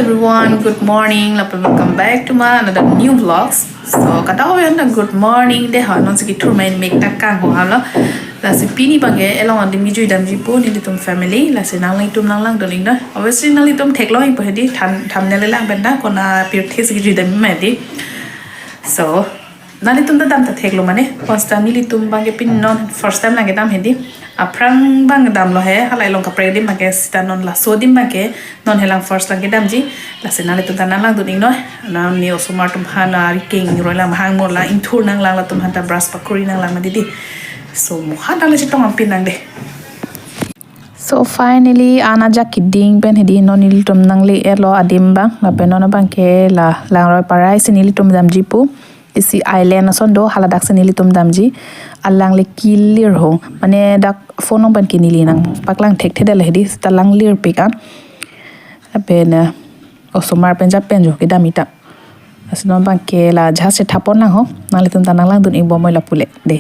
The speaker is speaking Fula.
everyone, good morning. Welcome back to my another new vlogs. So kata hoy na good morning de ha non siki tour main make tak kang ho la la si pini bange elong on dimi jui dam ji po ni tum family la si nang lai tum lang doling na obviously nang li tum thek lo po hedi tham ne le lang ben na kona pir the siki jui dam ma di so nali tum da dam ta thek lo mane first time ni tum bange pin non first time lang dam hedi aprang bang dam lo he halai long ka pre dim ma ke sta non la so dim ma ke non helang first lang dam ji la se nali tum ta nang lang doling no na ni osumar tum hana king ro lang hang mo la in thur nang lang la tum han ta brush pakuri nang lang ma didi so mo hada le chitong pin nang de so finally ana ja kidding ben hedi non nil tum nang le elo adim bang la ben non bang ke la lang roi parai sinili tum dam ji pu isi island son do hala dak sinili tum dam ji alang le kilir ho mane dak phone ban kinili nang paklang thek thedel hedi talang lir pikan ben osumar penja penjo kidamita asnon bang ke la jha se thapon na ho nali tum tanang lang dun ibo moi la pule de